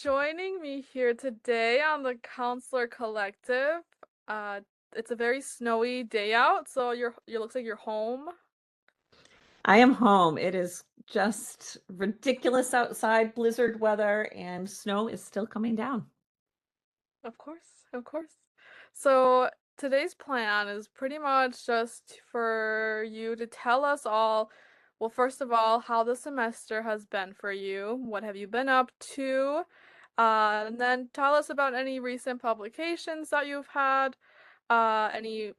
joining me here today on the Counselor Collective. Uh, it's a very snowy day out, so you looks like you're home. I am home. It is just ridiculous outside, blizzard weather, and snow is still coming down. Of course, of course. So today's plan is pretty much just for you to tell us all, well, first of all, how the semester has been for you. What have you been up to? And then tell us about any recent publications that you've had, any,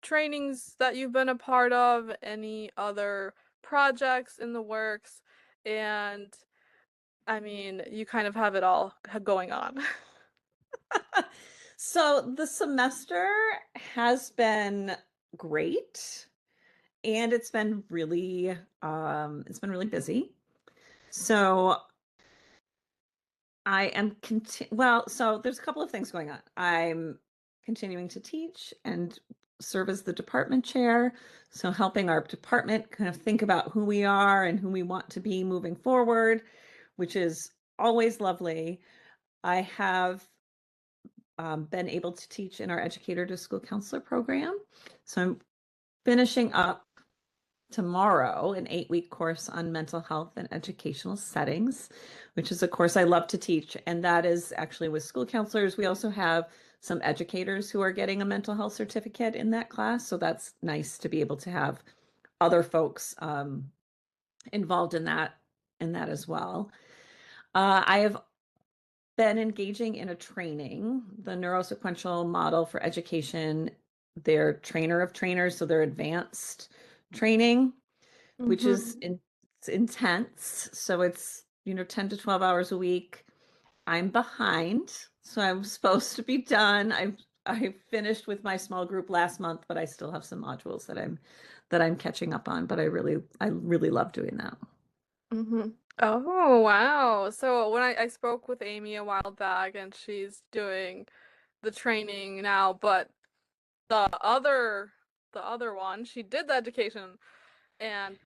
trainings that you've been a part of, any other projects in the works, and I mean, you kind of have it all going on. So the semester has been great, and it's been really busy. So I am so there's a couple of things going on. I'm continuing to teach and serve as the department chair, so helping our department kind of think about who we are and who we want to be moving forward, which is always lovely. I have been able to teach in our educator to school counselor program. So I'm finishing up tomorrow an 8-week course on mental health and educational settings, which is a course I love to teach. And that is actually with school counselors. We also have some educators who are getting a mental health certificate in that class. So that's nice to be able to have other folks involved in that as well. I have been engaging in a training, the neurosequential model for education. They're trainer of trainers, so they're advanced training, which is hmm it's intense. So it's 10 to 12 hours a week. I'm behind, so I'm supposed to be done. I finished with my small group last month, but I still have some modules that I'm catching up on. But I really love doing that. hmm Oh, wow. So when I spoke with Amy a while back and she's doing the training now, but the other the other one, she did the education and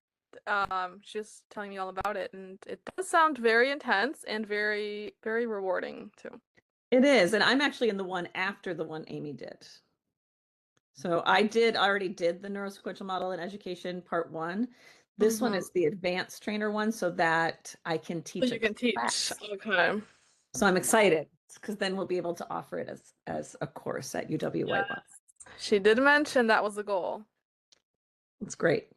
she's telling me all about it and it does sound very intense and very, very rewarding too. It is, and I'm actually in the one after the one Amy did. So already did the neurosequential model in education part one. This one hmm is the advanced trainer one so that I can So teach a you can teach. class. Okay. So I'm excited because then we'll be able to offer it as a course at UW-Whitewater. Yes. She did mention that was the goal. It's great.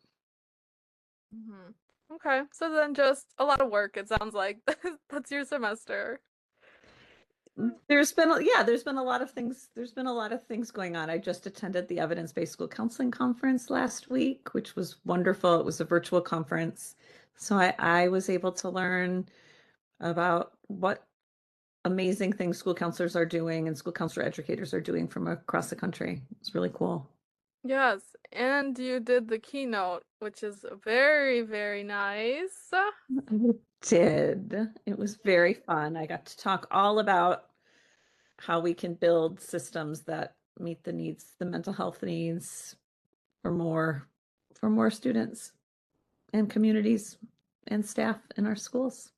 hmm Okay, so then just a lot of work, it sounds like. That's your semester. There's been a lot of things. There's been a lot of things going on. I just attended the Evidence-Based School Counseling Conference last week, which was wonderful. It was a virtual conference. So I was able to learn about what amazing things school counselors are doing and school counselor educators are doing from across the country. It's really cool. Yes, and you did the keynote, which is very, very nice. I did. It was very fun. I got to talk all about how we can build systems that meet the needs, the mental health needs for more students and communities and staff in our schools.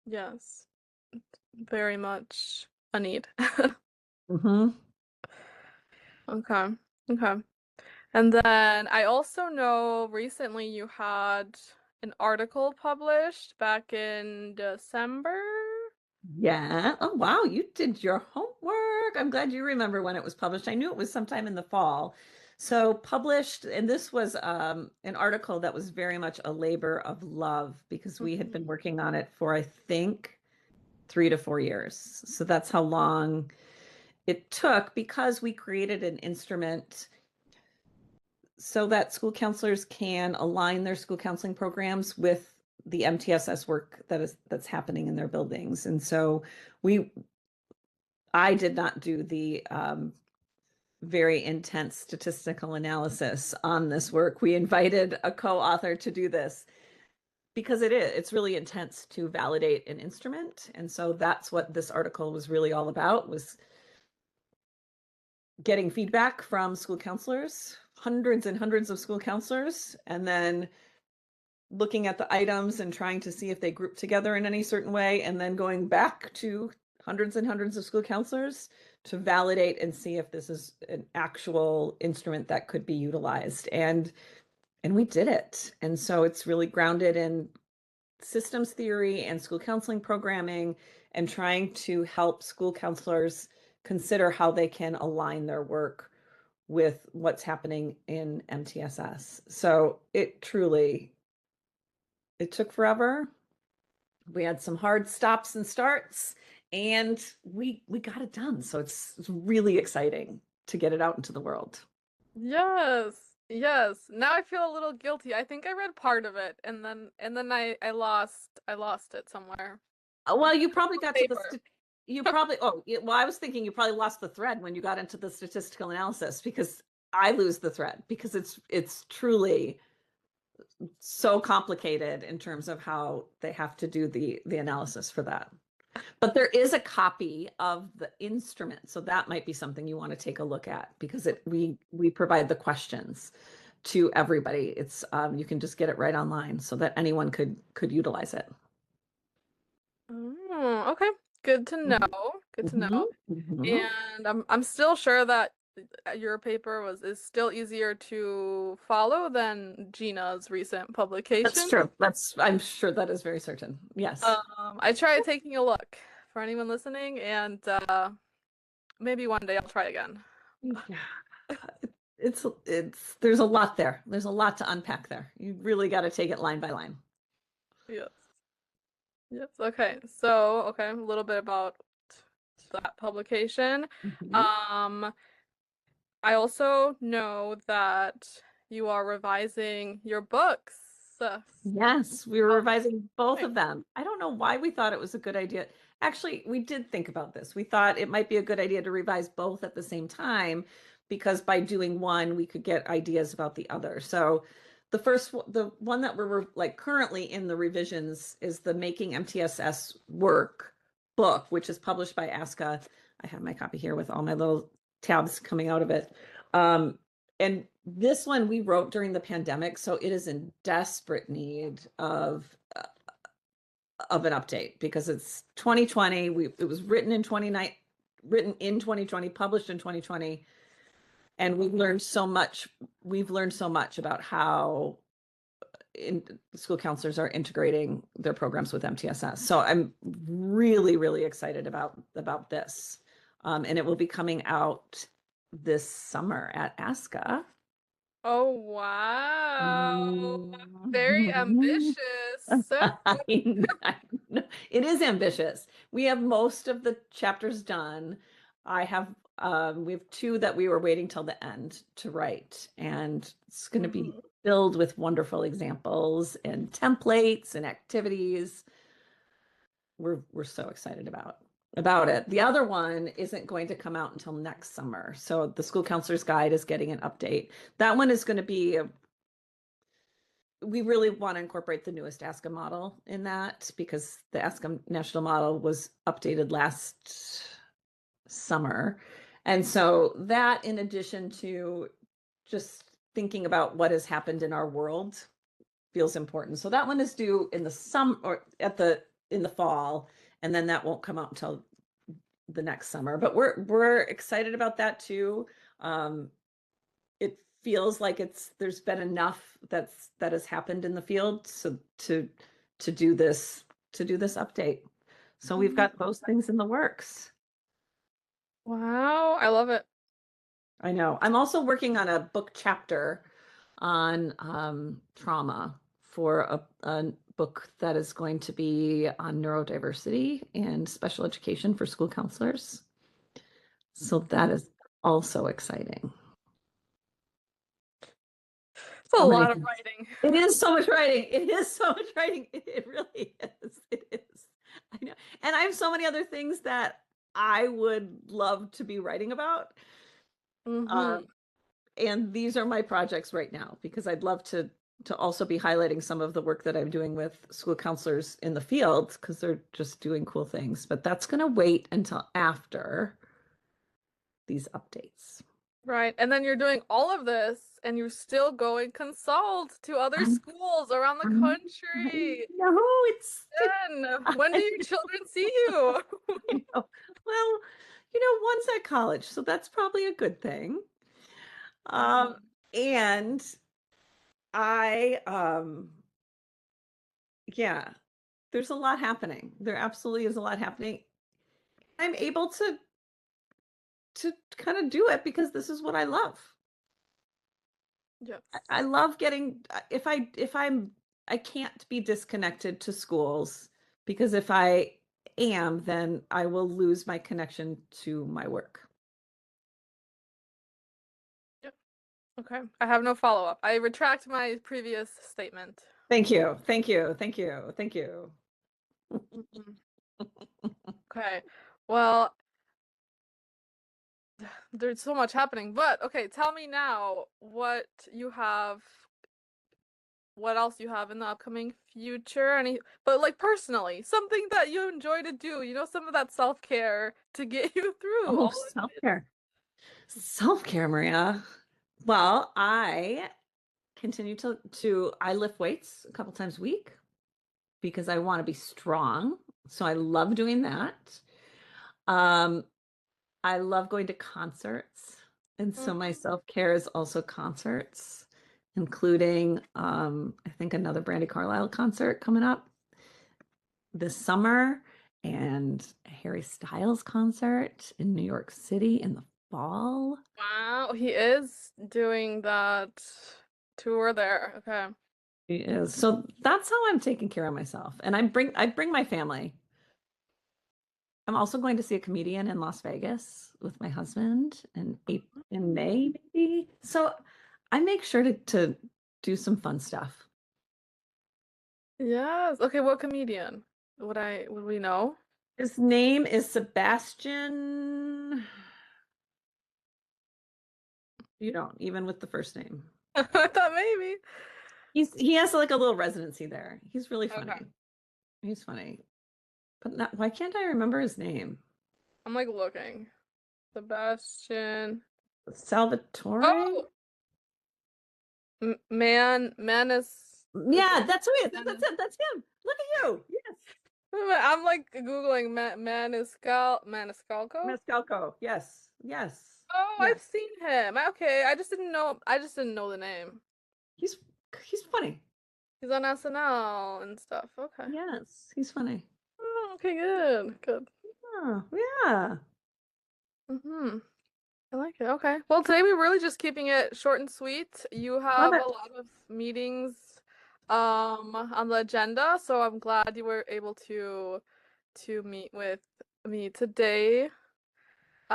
Yes, very much a need. Hmm. Okay, okay. And then I also know recently you had an article published back in December. Yeah. Oh, wow. You did your homework. I'm glad you remember when it was published. I knew it was sometime in the fall. So published, and this was an article that was very much a labor of love because we had been Mhm. working on it for, I think, 3 to 4 years. So that's how long it took because we created an instrument so that school counselors can align their school counseling programs with the MTSS work that's happening in their buildings. And so we I did not do the very intense statistical analysis on this work. We invited a co-author to do this because it's really intense to validate an instrument. And so that's what this article was really all about, was getting feedback from school counselors, hundreds and hundreds of school counselors, and then looking at the items and trying to see if they group together in any certain way, and then going back to hundreds and hundreds of school counselors to validate and see if this is an actual instrument that could be utilized. And we did it. And so it's really grounded in systems theory and school counseling programming and trying to help school counselors consider how they can align their work with what's happening in MTSS. So it took forever. We had some hard stops and starts, and we got it done. So it's really exciting to get it out into the world. Yes. Yes. Now I feel a little guilty. I think I read part of it and then I lost it somewhere. Well, you probably got to the Paper. you probably well, I was thinking you probably lost the thread when you got into the statistical analysis, because I lose the thread because it's truly so complicated in terms of how they have to do the analysis for that. But there is a copy of the instrument, so that might be something you want to take a look at, because we provide the questions to everybody. It's you can just get it right online so that anyone could utilize it. Oh, okay. Good to know. Mhm, Good to mhm, know. mhm. And I'm still sure that your paper is still easier to follow than Gina's recent That's publication. true. I'm sure that is very certain. Yes. I tried taking a look for anyone listening, and maybe one day I'll try again. Yeah. It's there's a lot there. There's a lot to unpack there. You really got to take it line by line. Yes. Yes. Okay. So, okay, a little bit about that publication. Mhm. Um, I also know that you are revising your books. Yes, we were How's revising both it of them. I don't know why we thought it was a good idea. Actually, we did think about this. We thought it might be a good idea to revise both at the same time, because by doing one, we could get ideas about the other. So the one that we're like currently in the revisions is the Making MTSS Work book, which is published by ASCA. I have my copy here with all my little tabs coming out of it. And this one we wrote during the pandemic, so it is in desperate need of an update, because it's 2020. It was written in 2020, published in 2020, and we've learned so much. We've learned so much about how school counselors are integrating their programs with MTSS. So I'm really, really excited about this, and it will be coming out this summer at ASCA. Oh, wow. Very Mhm. ambitious. I know. It is ambitious. We have most of the chapters done. We have two that we were waiting till the end to write, and it's going to be Mhm. filled with wonderful examples and templates and activities. We're so excited about it. The other one isn't going to come out until next summer. So the school counselor's guide is getting an update. That one is going to be we really want to incorporate the newest ASCA model in that, because the ASCA national model was updated last summer. And so that, in addition to just thinking about what has happened in our world, feels important. So that one is due in the summer, or in the fall, and then that won't come out until the next summer. But we're excited about that too. Um, it feels like there's been enough that has happened in the field, so to do this to do this update. So we've got those things in the works. Wow, I love it. I know. I'm also working on a book chapter on trauma, for a book that is going to be on neurodiversity and special education for school counselors. So that is also exciting. It's a So many lot of things. writing. It is so much writing. It is so much writing. It really is. It is. I know. And I have so many other things that I would love to be writing about. Um, Hmm. and these are my projects right now, because I'd love to also be highlighting some of the work that I'm doing with school counselors in the field, because they're just doing cool things. But that's going to wait until after these updates. Right. And then you're doing all of this and you're still going consult to other I'm, schools around the I'm, I country. know Jen, when do your children see you? I know. Well, one's at college, so that's probably a good thing. Um, Mhm. and I, yeah, there's a lot happening. There absolutely is a lot happening. I'm able to kind of do it because this is what I love. Yes. I love getting I can't be disconnected to schools because if I am, then I will lose my connection to my work. Yep. Okay. I have no follow-up. I retract my previous statement. Thank you. Thank you. Thank you. Thank you. Mhm. Okay. Well, there's so much happening, but okay, tell me now what else you have in the upcoming future, but like personally, something that you enjoy to do, some of that self-care to get you through Oh, all of it. self-care. Self-care, Maria. Well, I continue to I lift weights a couple times a week because I want to be strong. So I love doing that. Um, I love going to concerts. And so my Mhm. self-care is also concerts, including I think another Brandy Carlisle concert coming up this summer and a Harry Styles concert in New York City in the fall. Wow, he is doing that tour there. Okay. So that's how I'm taking care of myself. And I bring my family. I'm also going to see a comedian in Las Vegas with my husband in May, maybe. So I make sure to do some fun stuff. Yes. Okay, what comedian? Would we know? His name is Sebastian. You don't, even with the first name. I thought maybe. He has like a little residency there. He's really Okay. funny. He's funny. But not, why can't I remember his name? I'm like looking. Sebastian. Salvatore? Oh, Manis. Is Yeah, it that's who he is. That's Manis? it. That's him. Look at you. Yes. I'm like Googling Maniscalco. Mescalco. Yes. Yes. Oh, I've Yes. seen him. Okay, I just didn't know the name. He's he's funny. He's on SNL and stuff. Okay. Yes, he's funny. Oh, okay, good. Good. Oh, yeah. Mm-hmm. I like it. Okay. Well, today we're really just keeping it short and sweet. You Love have a it. lot of meetings on the agenda, so I'm glad you were able to meet with me today.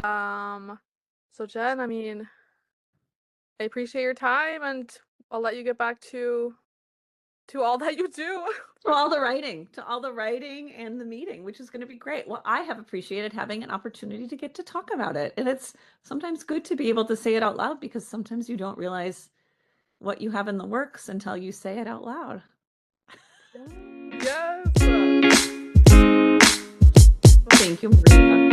Um, so Jen, I mean, I appreciate your time and I'll let you get back to all that you do. To all the writing and the meeting, which is going to be great. Well, I have appreciated having an opportunity to get to talk about it. And it's sometimes good to be able to say it out loud because sometimes you don't realize what you have in the works until you say it out loud. Yes. Yes. Thank you, Maria.